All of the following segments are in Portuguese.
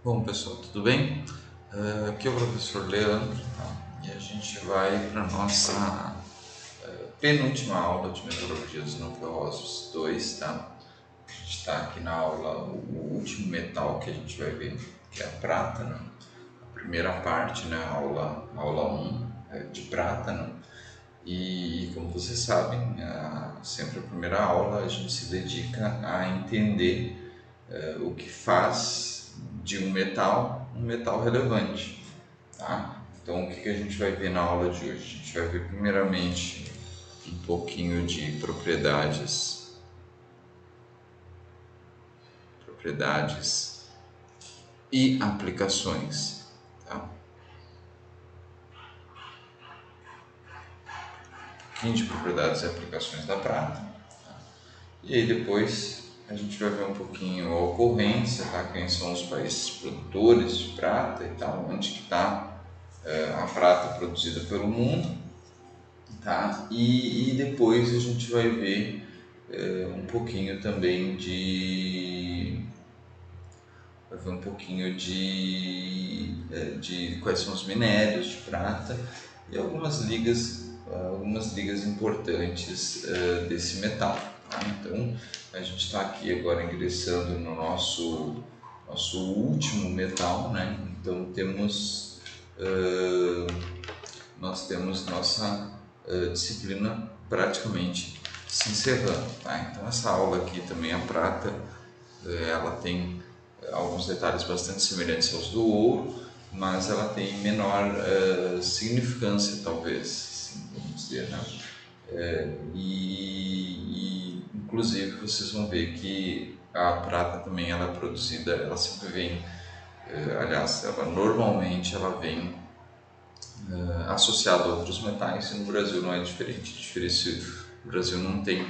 Bom, pessoal, tudo bem? Aqui é o professor Leandro, tá? E a gente vai para a nossa penúltima aula de Metalurgia dos Nucleosos 2, tá? A gente está aqui na aula, o último metal que a gente vai ver, que é a prata, né? A primeira parte, né? Aula 1 de prata, né? E como vocês sabem, sempre a primeira aula a gente se dedica a entender o que faz de um metal relevante, tá? Então, o que a gente vai ver na aula de hoje? A gente vai ver primeiramente um pouquinho de propriedades e aplicações, tá? Um pouquinho de propriedades e aplicações da prata, e aí depois a gente vai ver um pouquinho a ocorrência, tá? Quem são os países produtores de prata e tal, onde que está a prata produzida pelo mundo, tá? E depois a gente vai ver um pouquinho também de quais são os minérios de prata e algumas ligas importantes desse metal, tá? Então a gente está aqui agora ingressando no nosso último metal, né? Então nós temos nossa disciplina praticamente se encerrando, tá? Então essa aula aqui também, a prata, ela tem alguns detalhes bastante semelhantes aos do ouro, mas ela tem menor significância, talvez, assim, vamos dizer, né? Inclusive vocês vão ver que a prata também ela é produzida, ela sempre vem, aliás, ela normalmente ela vem associado a outros metais, e no Brasil não é diferente. O Brasil não tem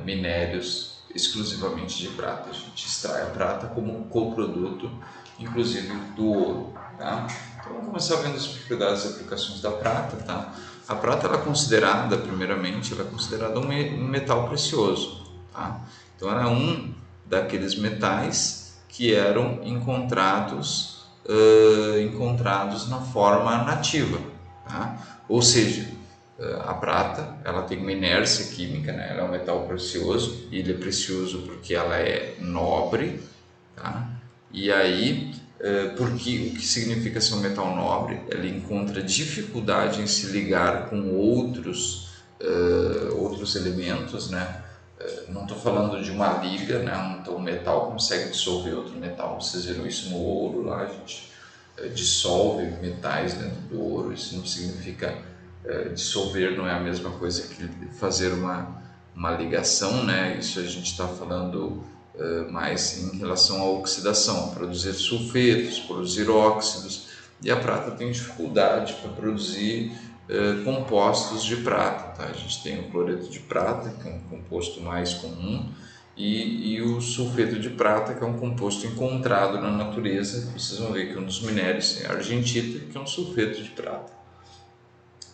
minérios exclusivamente de prata. A gente extrai a prata como um coproduto, inclusive do ouro, tá? Então vamos começar vendo as propriedades e aplicações da prata, tá? A prata ela é considerada, primeiramente, ela é considerada um metal precioso, tá? Então ela é um daqueles metais que eram encontrados na forma nativa, tá? Ou seja, a prata ela tem uma inércia química, né? Ela é um metal precioso e ele é precioso porque ela é nobre, tá? E aí, porque o que significa ser um metal nobre? Ele encontra dificuldade em se ligar com outros elementos, né? Não estou falando de uma liga, né? Então, um metal consegue dissolver outro metal. Vocês viram isso no ouro lá, a gente dissolve metais dentro do ouro. Isso não significa dissolver, não é a mesma coisa que fazer uma ligação, né? Isso a gente está falando mais em relação à oxidação, produzir sulfetos, produzir óxidos, e a prata tem dificuldade para produzir compostos de prata, tá? A gente tem o cloreto de prata, que é um composto mais comum, e o sulfeto de prata, que é um composto encontrado na natureza. Vocês vão ver que um dos minérios é a argentita, que é um sulfeto de prata.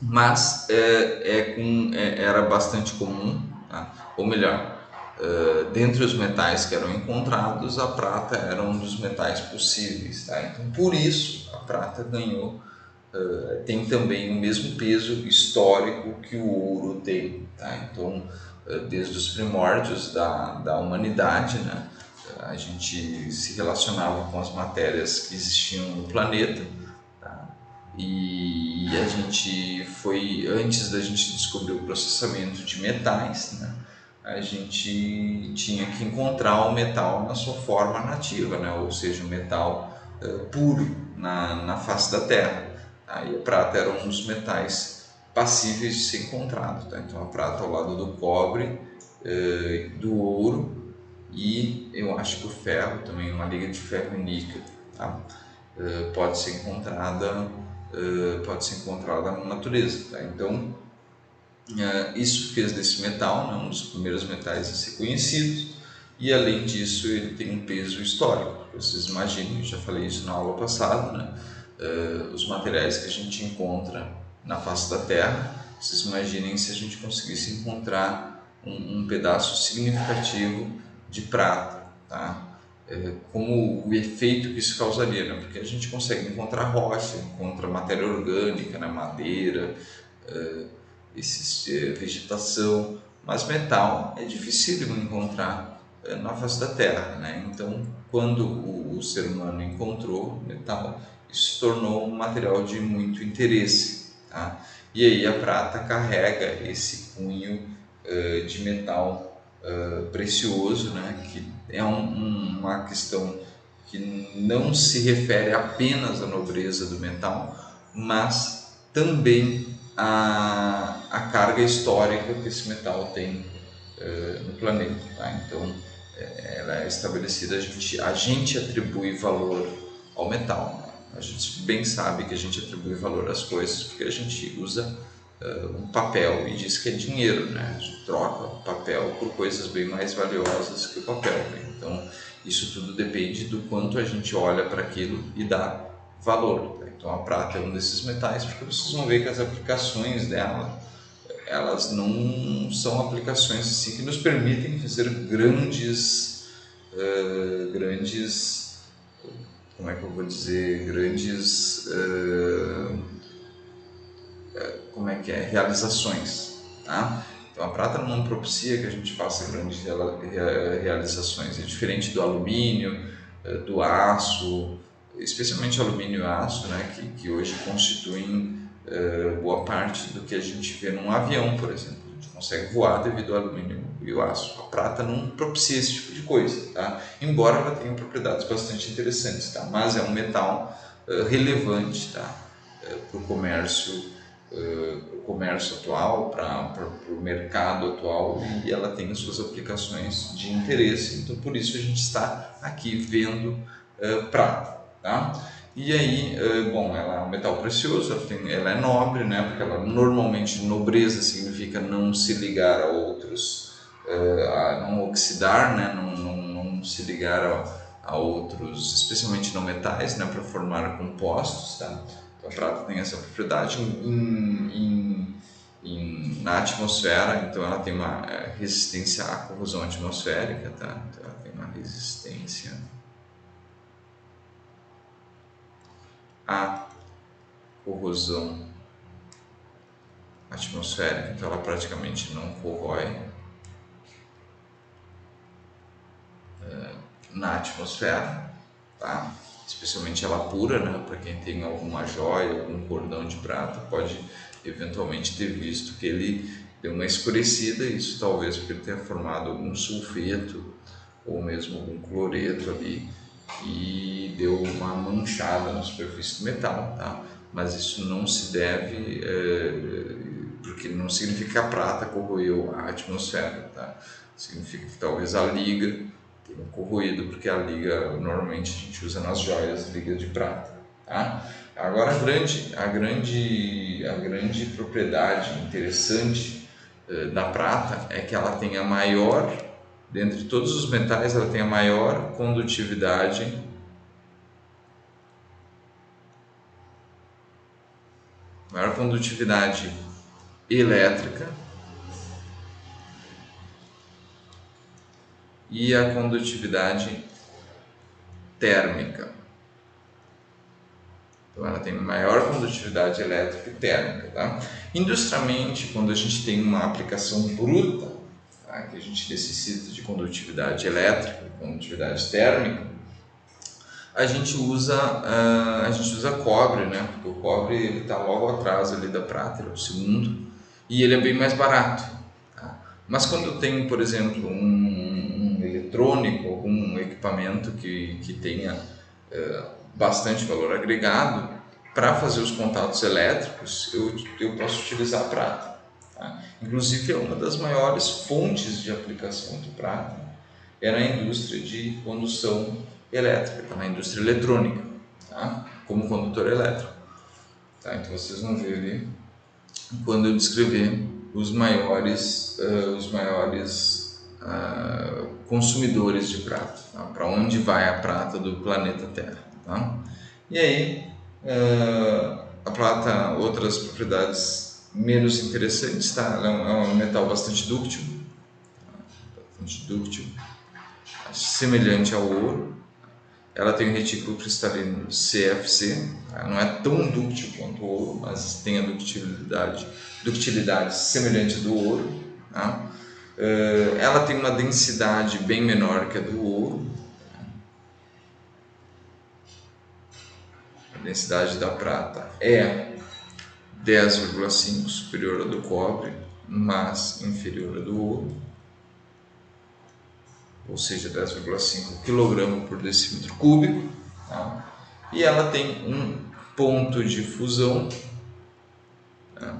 Mas era bastante comum, tá? Ou melhor, dentre os metais que eram encontrados, a prata era um dos metais possíveis, tá? Então, por isso, a prata tem também o mesmo peso histórico que o ouro tem, tá? Então, desde os primórdios da humanidade, né, a gente se relacionava com as matérias que existiam no planeta, tá? E a gente foi, antes da gente descobrir o processamento de metais, né, a gente tinha que encontrar o metal na sua forma nativa, né, ou seja, o metal puro na face da Terra. Aí a prata era um dos metais passíveis de ser encontrado, tá? Então a prata ao lado do cobre, do ouro, e eu acho que o ferro também, uma liga de ferro e níquel, tá? Pode ser encontrada na natureza, tá? Então isso fez desse metal, né, um dos primeiros metais a ser conhecidos, e além disso ele tem um peso histórico. Vocês imaginem, eu já falei isso na aula passada, né? Os materiais que a gente encontra na face da Terra, vocês imaginem se a gente conseguisse encontrar um pedaço significativo de prata, tá? como o efeito que isso causaria, né? Porque a gente consegue encontrar rocha, encontra matéria orgânica, né? Madeira, vegetação, mas metal é dificílimo encontrar na face da Terra, né? Então, quando o ser humano encontrou metal, isso se tornou um material de muito interesse, tá? E aí a prata carrega esse cunho de metal precioso, né? Que é uma questão que não se refere apenas à nobreza do metal, mas também à carga histórica que esse metal tem no planeta. Tá? Então, ela é estabelecida, a gente atribui valor ao metal. Né? A gente bem sabe que a gente atribui valor às coisas porque a gente usa um papel e diz que é dinheiro, né? A gente troca o papel por coisas bem mais valiosas que o papel. Né? Então, isso tudo depende do quanto a gente olha para aquilo e dá valor. Né? Então, a prata é um desses metais, porque vocês vão ver que as aplicações dela, elas não são aplicações assim, que nos permitem fazer grandes, como é que eu vou dizer, como é que é, realizações, tá? Então a prata não propicia que a gente faça grandes realizações, é diferente do alumínio, do aço, especialmente alumínio e aço, né, que hoje constituem boa parte do que a gente vê num avião, por exemplo. A gente consegue voar devido ao alumínio e ao aço. A prata não propicia esse tipo de coisa, tá? Embora ela tenha propriedades bastante interessantes, tá? Mas é um metal relevante, tá? Para o comércio atual, para o mercado atual, e ela tem as suas aplicações de interesse. Então, por isso a gente está aqui vendo prata, tá? E aí, bom, ela é um metal precioso, ela é nobre, né? Porque ela normalmente nobreza significa não se ligar a outros, a não oxidar, né? Não se ligar a outros, especialmente não metais, né? Para formar compostos, tá? Então, a prata tem essa propriedade na atmosfera, então ela tem uma resistência à corrosão atmosférica, tá? Então ela tem uma resistência à corrosão atmosférica, então ela praticamente não corrói na atmosfera, tá? Especialmente ela pura, né? Para quem tem alguma joia, algum cordão de prata, pode eventualmente ter visto que ele deu uma escurecida, isso talvez porque ele tenha formado algum sulfeto ou mesmo algum cloreto ali e deu uma manchada na superfície do metal, tá? Mas isso não se deve, porque não significa que a prata corroeu a atmosfera, tá? Significa que talvez a liga tenha corroído, porque a liga normalmente a gente usa nas joias, liga de prata, tá? Agora a grande propriedade interessante da prata é que ela tem a maior, dentre todos os metais, ela tem a maior condutividade elétrica e a condutividade térmica. Então ela tem maior condutividade elétrica e térmica, tá? Industrialmente, quando a gente tem uma aplicação bruta, tá, que a gente necessita de condutividade elétrica e condutividade térmica, a gente usa cobre, né? Porque o cobre ele está logo atrás ali da prata, ele é o segundo, e ele é bem mais barato. Tá? Mas quando eu tenho, por exemplo, um eletrônico, algum equipamento que tenha bastante valor agregado, para fazer os contatos elétricos, eu posso utilizar a prata. Tá? Inclusive, é uma das maiores fontes de aplicação de prata é na indústria de condução elétrica, tá? Na indústria eletrônica, tá? Como condutor elétrico. Tá? Então, vocês vão ver ali, quando eu descrever os maiores consumidores de prata, tá? Para onde vai a prata do planeta Terra. Tá? E aí, a prata, outras propriedades menos interessantes, tá? Ela é um metal bastante dúctil, semelhante ao ouro, ela tem um retículo cristalino CFC, tá? Não é tão dúctil quanto o ouro, mas tem a ductilidade semelhante à do ouro, tá? Ela tem uma densidade bem menor que a do ouro. A densidade da prata é 10,5, superior à do cobre, mas inferior à do ouro, ou seja, 10,5 kg por decímetro cúbico, tá? E ela tem um ponto de fusão, tá?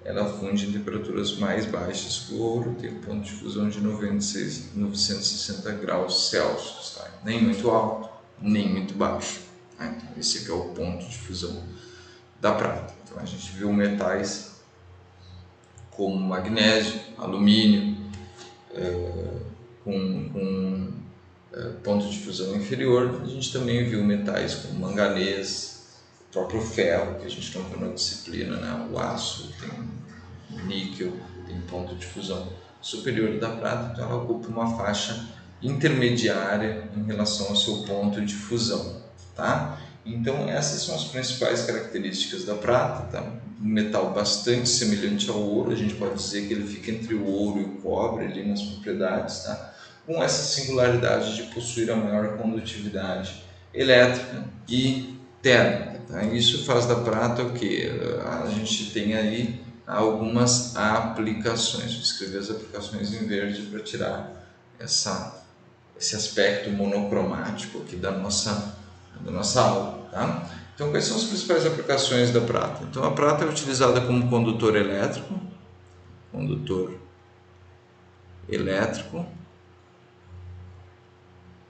Ela funde em temperaturas mais baixas que o ouro, tem um ponto de fusão de 960 graus Celsius, tá? Nem muito alto, nem muito baixo, tá? Então, esse aqui é o ponto de fusão da prata. Então a gente viu metais como magnésio, alumínio, com ponto de fusão inferior. A gente também viu metais como manganês, o próprio ferro, que a gente não viu na disciplina, né? O aço, tem níquel, tem ponto de fusão superior da prata, então ela ocupa uma faixa intermediária em relação ao seu ponto de fusão, tá? Então essas são as principais características da prata, tá? Um metal bastante semelhante ao ouro, a gente pode dizer que ele fica entre o ouro e o cobre ali nas propriedades, tá? Com essa singularidade de possuir a maior condutividade elétrica e térmica, tá? Isso faz da prata o que? A gente tem aí algumas aplicações. Vou escrever as aplicações em verde para tirar esse aspecto monocromático aqui da nossa aula, tá? Então, quais são as principais aplicações da prata? Então, a prata é utilizada como condutor elétrico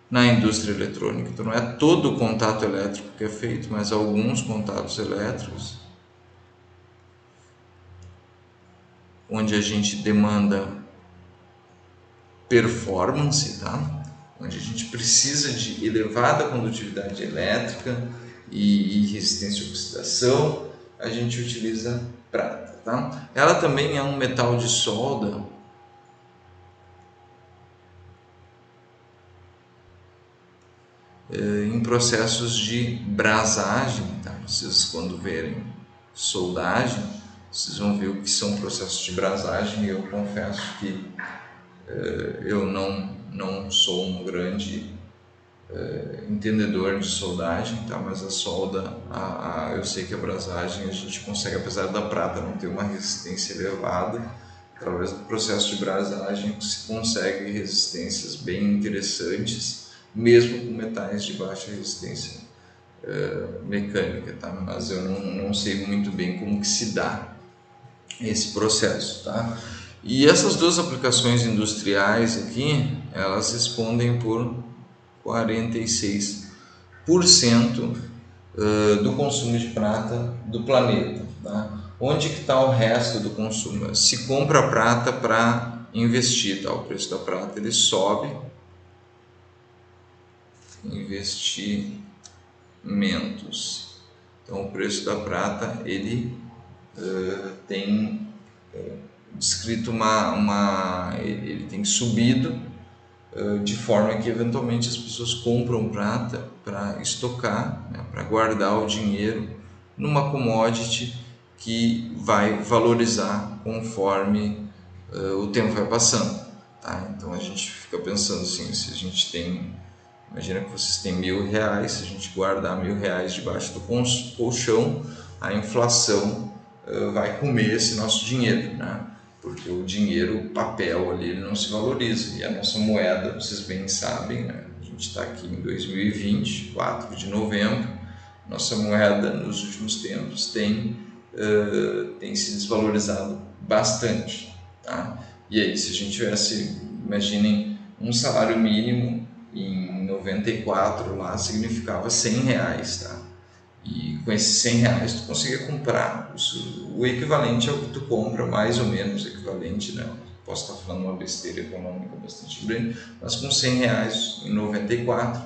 na indústria eletrônica. Então, não é todo o contato elétrico que é feito, mas alguns contatos elétricos, onde a gente demanda performance, tá? Onde a gente precisa de elevada condutividade elétrica e resistência à oxidação, a gente utiliza prata, tá? Ela também é um metal de solda em processos de brasagem, tá? Vocês, quando verem soldagem, vocês vão ver o que são processos de brasagem. Eu confesso que eu não sou um grande entendedor de soldagem, tá? Mas a solda, eu sei que a brasagem a gente consegue, apesar da prata não ter uma resistência elevada, através do processo de brasagem se consegue resistências bem interessantes, mesmo com metais de baixa resistência mecânica, tá? Mas eu não sei muito bem como que se dá esse processo, tá? E essas duas aplicações industriais aqui, elas respondem por 46% do consumo de prata do planeta, tá? Onde que está o resto do consumo? Se compra prata para investir, tá? O preço da prata ele sobe. Investimentos. Então o preço da prata ele tem descrito ele tem subido de forma que eventualmente as pessoas compram prata para estocar, né, para guardar o dinheiro numa commodity que vai valorizar conforme o tempo vai passando, tá? Então a gente fica pensando assim, se a gente tem, imagina que vocês têm R$1.000, se a gente guardar R$1.000 debaixo do colchão, a inflação vai comer esse nosso dinheiro, né? Porque o dinheiro, o papel ali, ele não se valoriza. E a nossa moeda, vocês bem sabem, né? A gente está aqui em 2020, 4 de novembro, nossa moeda nos últimos tempos tem se desvalorizado bastante, tá? E aí, se a gente tivesse, imaginem, um salário mínimo em 94 lá significava R$100, tá? E com esses R$100 tu conseguia comprar o equivalente ao que tu compra, mais ou menos equivalente, né? Posso estar falando uma besteira econômica bastante grande, mas com R$100 em 94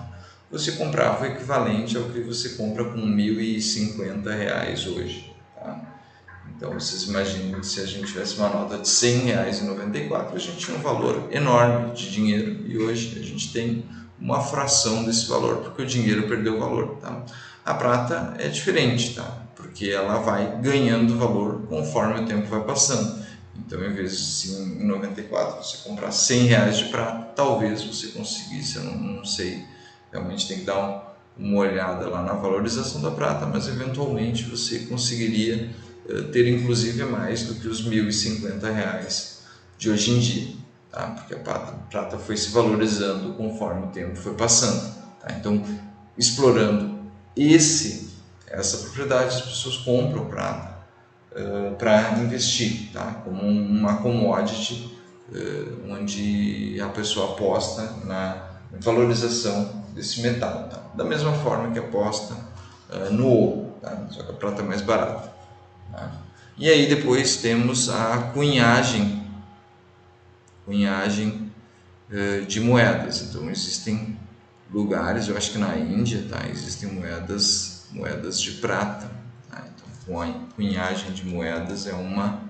você comprava o equivalente ao que você compra com R$1.050 hoje, tá? Então vocês imaginam que se a gente tivesse uma nota de R$100 em 94, a gente tinha um valor enorme de dinheiro, e hoje a gente tem uma fração desse valor, porque o dinheiro perdeu valor, tá? A prata é diferente, tá? Porque ela vai ganhando valor conforme o tempo vai passando. Então, em vez de em 94 você comprar 100 reais de prata, talvez você conseguisse, eu não sei, realmente tem que dar uma olhada lá na valorização da prata, mas eventualmente você conseguiria ter inclusive mais do que os 1.050 reais de hoje em dia, tá? Porque a prata foi se valorizando conforme o tempo foi passando, tá? Então, explorando essa propriedade, as pessoas compram prata para investir, tá? Como uma commodity onde a pessoa aposta na valorização desse metal, tá? Da mesma forma que aposta no ouro, tá? Só que a prata é mais barata, tá? E aí depois temos a cunhagem de moedas. Então existem lugares, eu acho que na Índia, tá? Existem moedas de prata, tá? Então a cunhagem de moedas é uma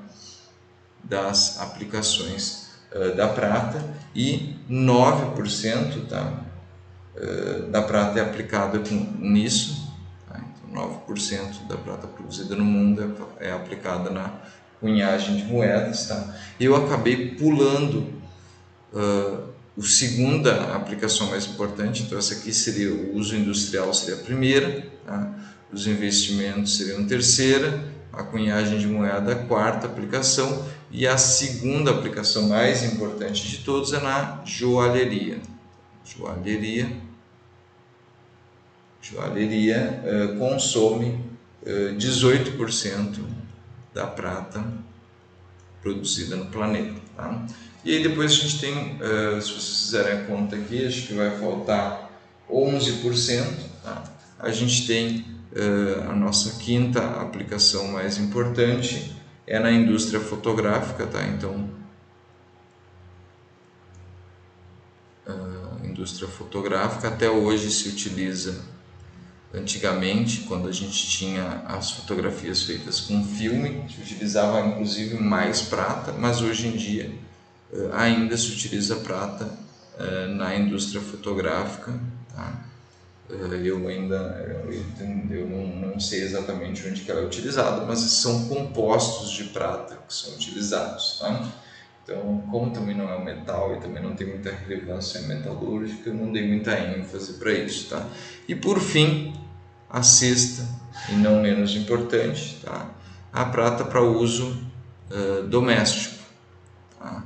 das aplicações da prata, e 9%, tá? Da prata é aplicada nisso, tá? Então 9% da prata produzida no mundo é aplicada na cunhagem de moedas, tá? Eu acabei pulando a segunda aplicação mais importante, então essa aqui seria o uso industrial, seria a primeira, tá? Os investimentos seriam a terceira, a cunhagem de moeda a quarta aplicação, e a segunda aplicação mais importante de todos é na joalheria. Joalheria consome 18% da prata produzida no planeta, tá? E aí depois a gente tem, se vocês fizerem a conta aqui, acho que vai faltar 11%, tá? A gente tem a nossa quinta aplicação mais importante, é na indústria fotográfica, tá? Então, indústria fotográfica até hoje se utiliza. Antigamente, quando a gente tinha as fotografias feitas com filme, se utilizava inclusive mais prata, mas hoje em dia ainda se utiliza prata na indústria fotográfica, tá? Eu não sei exatamente onde que ela é utilizada, mas são compostos de prata que são utilizados, tá? Então, como também não é um metal e também não tem muita relevância metalúrgica, eu não dei muita ênfase para isso, tá? E por fim, a sexta e não menos importante, tá? A prata para uso doméstico, tá?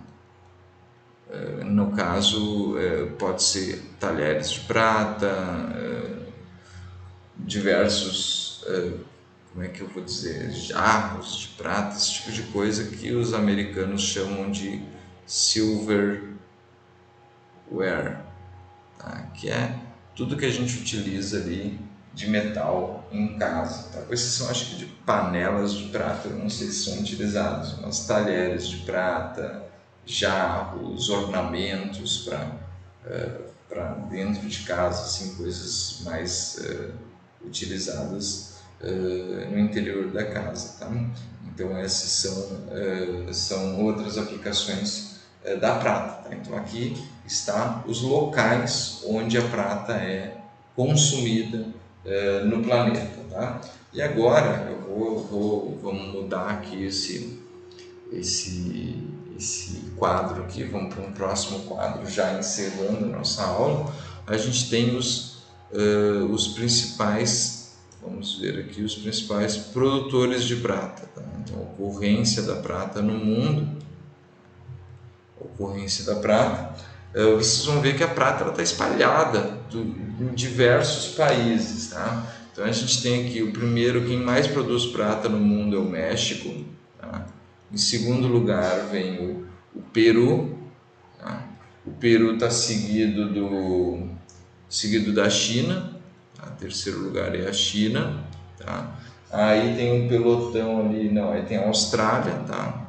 No caso, pode ser talheres de prata, diversos, como é que eu vou dizer, jarros de prata, esse tipo de coisa que os americanos chamam de silverware, tá? Que é tudo que a gente utiliza ali de metal em casa, tá? Com exceção, acho que de panelas de prata, eu não sei se são utilizados, mas talheres de prata, jarros, ornamentos para dentro de casa, assim, coisas mais utilizadas no interior da casa, tá? Então essas são outras aplicações da prata, tá? Então aqui está os locais onde a prata é consumida no planeta, tá? E agora vamos mudar aqui esse quadro aqui, vamos para um próximo quadro, já encerrando a nossa aula. A gente tem os principais, vamos ver aqui, os principais produtores de prata, tá? Então, a ocorrência da prata no mundo, vocês vão ver que a prata está espalhada em diversos países, tá? Então a gente tem aqui o primeiro, quem mais produz prata no mundo é o México, tá? Em segundo lugar vem o Peru, tá? O Peru está seguido da China, tá? Terceiro lugar é a China, tá? Aí tem um pelotão ali, aí tem a Austrália, tá?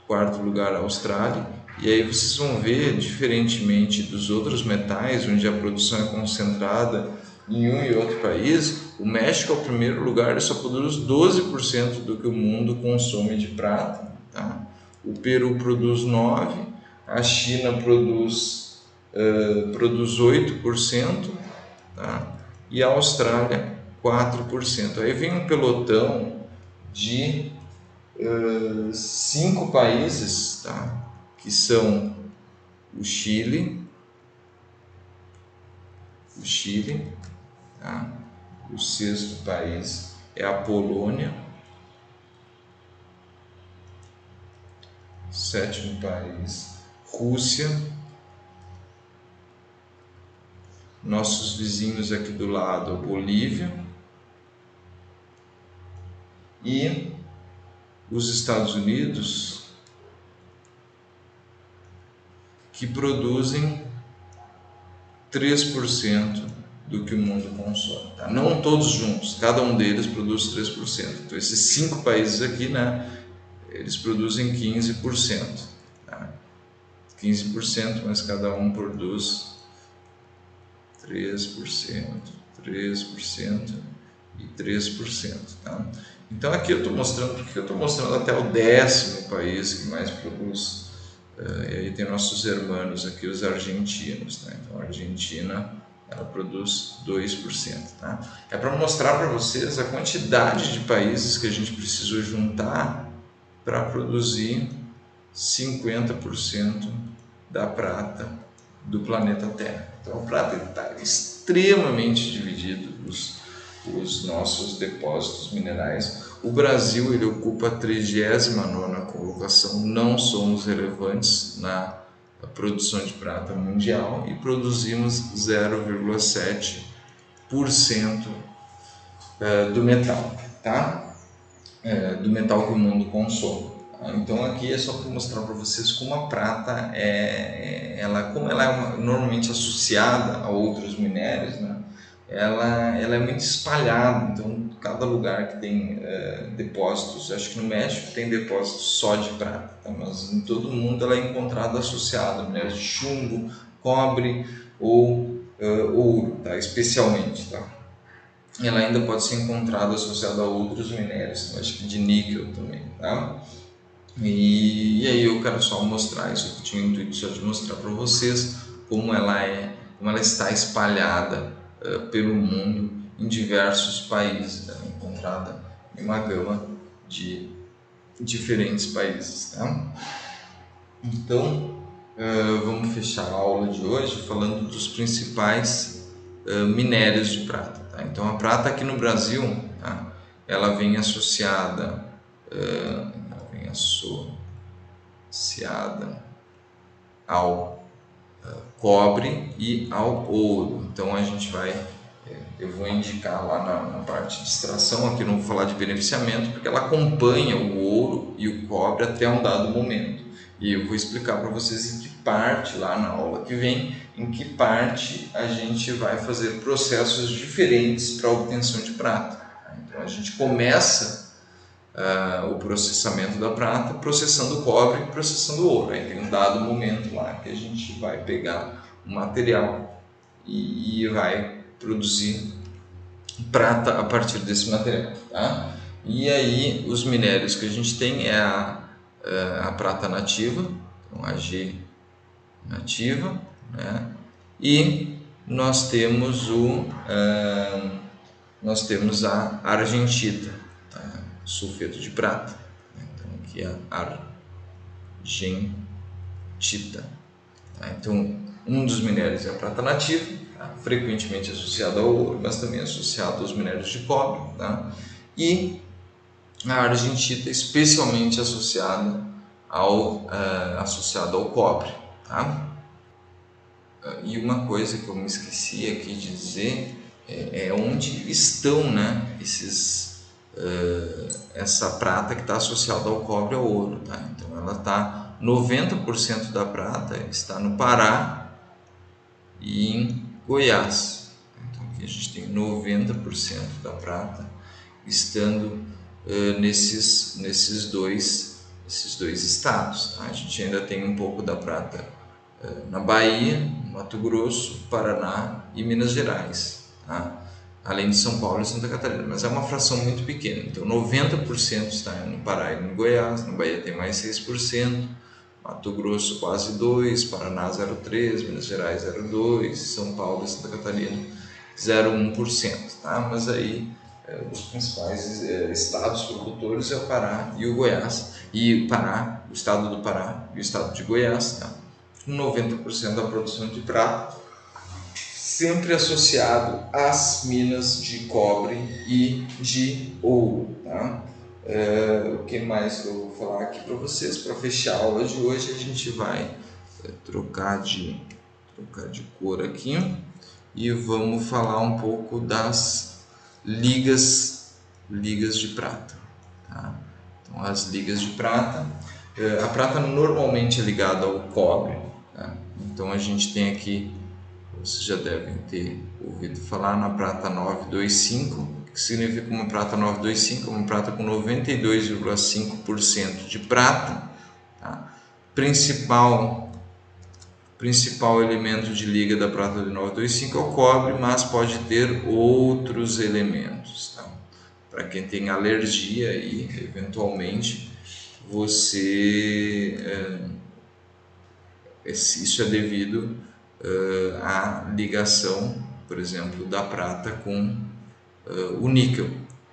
Quarto lugar a Austrália. E aí vocês vão ver, diferentemente dos outros metais, onde a produção é concentrada em um e outro país, o México é o primeiro lugar, ele só produz 12% do que o mundo consome de prata, tá? O Peru produz 9%, a China produz produz 8%, tá? E a Austrália 4%. Aí vem um pelotão de 5 países, tá? Que são o Chile, tá? O sexto país é a Polônia, sétimo país, Rússia, nossos vizinhos aqui do lado, a Bolívia e os Estados Unidos, que produzem 3% do que o mundo consome. Tá? Não todos juntos, cada um deles produz 3%. Então, esses 5 países aqui, né, eles produzem 15%. Tá? 15%, mas cada um produz 3%, 3% e 3%. Tá? Então, aqui eu estou mostrando, porque eu estou mostrando até o 10º país que mais produz. E aí tem nossos irmãos aqui, os argentinos. Né? Então, a Argentina, ela produz 2%. Tá? É para mostrar para vocês a quantidade de países que a gente precisou juntar para produzir 50% da prata do planeta Terra. Então, a prata está extremamente dividido os nossos depósitos minerais. O Brasil, ele ocupa a 39ª colocação, não somos relevantes na produção de prata mundial e produzimos 0,7% do metal, tá? Do metal que o mundo consome. Então aqui é só para mostrar para vocês como a prata como ela é normalmente associada a outros minérios, né? Ela é muito espalhada. Então cada lugar que tem depósitos, acho que no México tem depósitos só de prata, tá? Mas em todo o mundo ela é encontrada associada a minérios de chumbo, cobre ou ouro, tá? Especialmente, tá? Ela ainda pode ser encontrada associada a outros minérios, acho que de níquel também, tá? E aí eu quero só mostrar isso, eu tinha o intuito só de mostrar para vocês como ela está espalhada pelo mundo em diversos países, ela é encontrada em uma gama de diferentes países, tá? Então vamos fechar a aula de hoje falando dos principais minérios de prata, tá? Então a prata aqui no Brasil, tá? Ela vem associada ao cobre e ao ouro. Então a gente eu vou indicar lá na parte de extração, aqui não vou falar de beneficiamento, porque ela acompanha o ouro e o cobre até um dado momento. E eu vou explicar para vocês em que parte, lá na aula que vem, em que parte a gente vai fazer processos diferentes para a obtenção de prata. Então a gente começa o processamento da prata, processando o cobre e processando o ouro. Aí tem um dado momento lá que a gente vai pegar o material e vai produzir prata a partir desse material, tá? E aí os minérios que a gente tem é a prata nativa, então a G nativa, né? E nós temos a argentita, sulfeto de prata. Então aqui é a argentita. Então um dos minérios é a prata nativa, frequentemente associado ao ouro, mas também associado aos minérios de cobre, e a argentita especialmente associada ao cobre, tá? E uma coisa que eu me esqueci aqui de dizer é onde estão, né, essa prata que está associada ao cobre e ao ouro, tá? Então ela está 90% da prata está no Pará e em Goiás. Então aqui a gente tem 90% da prata estando nesses dois estados, tá? A gente ainda tem um pouco da prata na Bahia, Mato Grosso, Paraná e Minas Gerais, tá? Além de São Paulo e Santa Catarina, mas é uma fração muito pequena. Então 90% está no Pará e no Goiás, na Bahia tem mais 6%, Mato Grosso quase 2, Paraná 0,3, Minas Gerais 0,2, São Paulo e Santa Catarina 0,1%, tá? Mas aí os principais estados produtores é o Pará e o Goiás, e o Pará, o estado do Pará e o estado de Goiás, tá? Com 90% da produção de prata, sempre associado às minas de cobre e de ouro, tá? O que mais que eu vou falar aqui para vocês? Para fechar a aula de hoje, a gente vai trocar de cor aqui e vamos falar um pouco das ligas de prata, tá? Então, as ligas de prata, a prata normalmente é ligada ao cobre, tá? Então a gente tem aqui, vocês já devem ter ouvido falar na prata 925, que significa uma prata 925, uma prata com 92,5% de prata, tá? Principal elemento de liga da prata de 925 é o cobre, mas pode ter outros elementos, tá? Para quem tem alergia aí, eventualmente isso é devido à ligação, por exemplo, da prata com o níquel,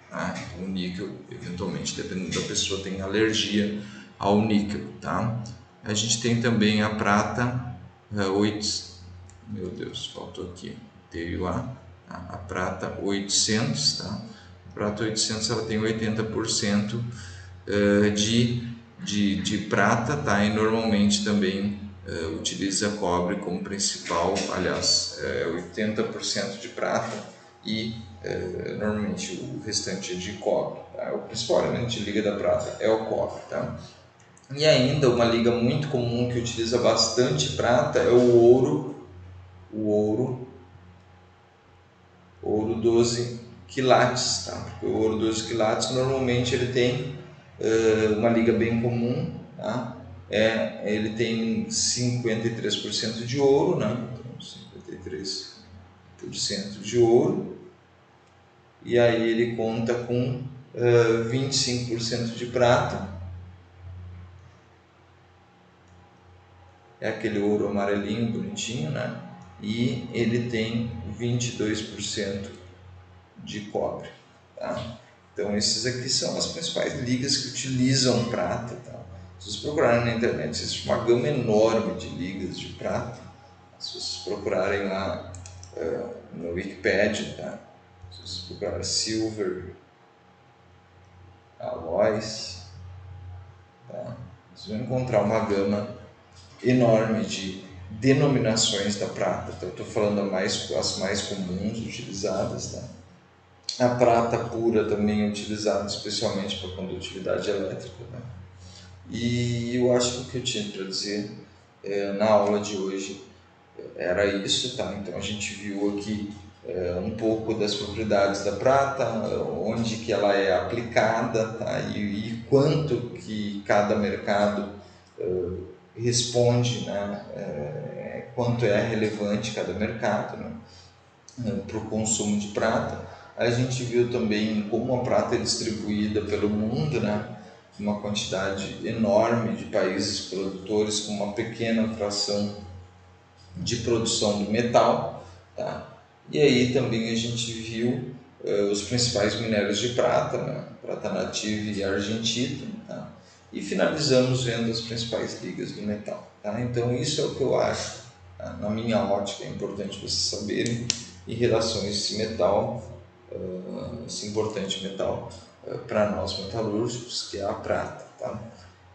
tá? O níquel, eventualmente, dependendo da pessoa, tem alergia ao níquel, tá? A gente tem também a prata 8, meu Deus, faltou aqui, teve lá a prata 800, tá? A prata 800 ela tem 80% de prata, tá? E normalmente também utiliza cobre como principal, aliás, 80% de prata e normalmente o restante é de cobre, tá? O principal elemento de liga da prata é o cobre, tá? E ainda uma liga muito comum que utiliza bastante prata é o ouro 12 quilates, tá? Porque o ouro 12 quilates normalmente ele tem uma liga bem comum, tá? Ele tem 53% de ouro, né? Então, 53% de ouro, e aí ele conta com 25% de prata. É aquele ouro amarelinho, bonitinho, né? E ele tem 22% de cobre, tá? Então esses aqui são as principais ligas que utilizam prata, tá? Se vocês procurarem na internet, existe uma gama enorme de ligas de prata. Se vocês procurarem lá no Wikipedia, tá? Se vocês procurarem silver, alloys, tá? Vocês vão encontrar uma gama enorme de denominações da prata. Então, estou falando as mais comuns utilizadas, tá? A prata pura também é utilizada especialmente para condutividade elétrica, né? E eu acho que o que eu tinha para dizer na aula de hoje era isso, tá? Então a gente viu aqui um pouco das propriedades da prata, onde que ela é aplicada, tá? E quanto que cada mercado responde, né? Quanto é relevante cada mercado, né? Para o consumo de prata. A gente viu também como a prata é distribuída pelo mundo, né? Uma quantidade enorme de países produtores com uma pequena fração de produção do metal, tá? E aí também a gente viu os principais minérios de prata, né? Prata nativa e argentita, tá? E finalizamos vendo as principais ligas do metal, tá? Então isso é o que eu acho, tá? Na minha ótica, é importante vocês saberem em relação a esse metal, esse importante metal para nós metalúrgicos, que é a prata, tá?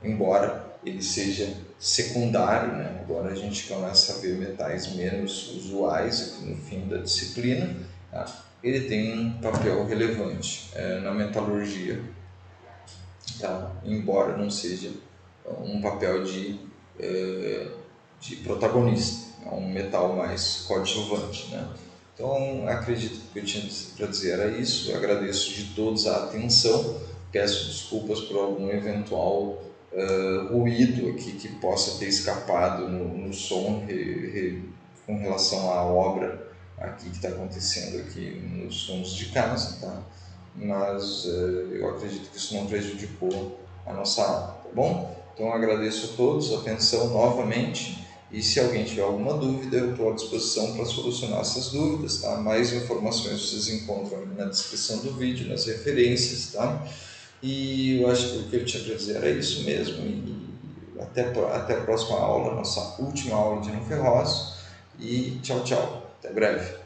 Embora ele seja secundário, né? Agora a gente começa a ver metais menos usuais aqui no fim da disciplina, tá? Ele tem um papel relevante na metalurgia, tá? Embora não seja um papel de protagonista, é um metal mais coadjuvante, né? Então, acredito que o que eu tinha para dizer era isso. Eu agradeço de todos a atenção, peço desculpas por algum eventual ruído aqui que possa ter escapado no som com relação à obra aqui que está acontecendo aqui nos fundos de casa, tá? Mas eu acredito que isso não prejudicou a nossa aula, tá bom? Então agradeço a todos a atenção novamente, e se alguém tiver alguma dúvida, eu estou à disposição para solucionar essas dúvidas, tá? Mais informações vocês encontram na descrição do vídeo, nas referências, tá? E eu acho que o que eu tinha para dizer era isso mesmo, e até a próxima aula, nossa última aula de No Ferroz, e tchau, tchau, até breve.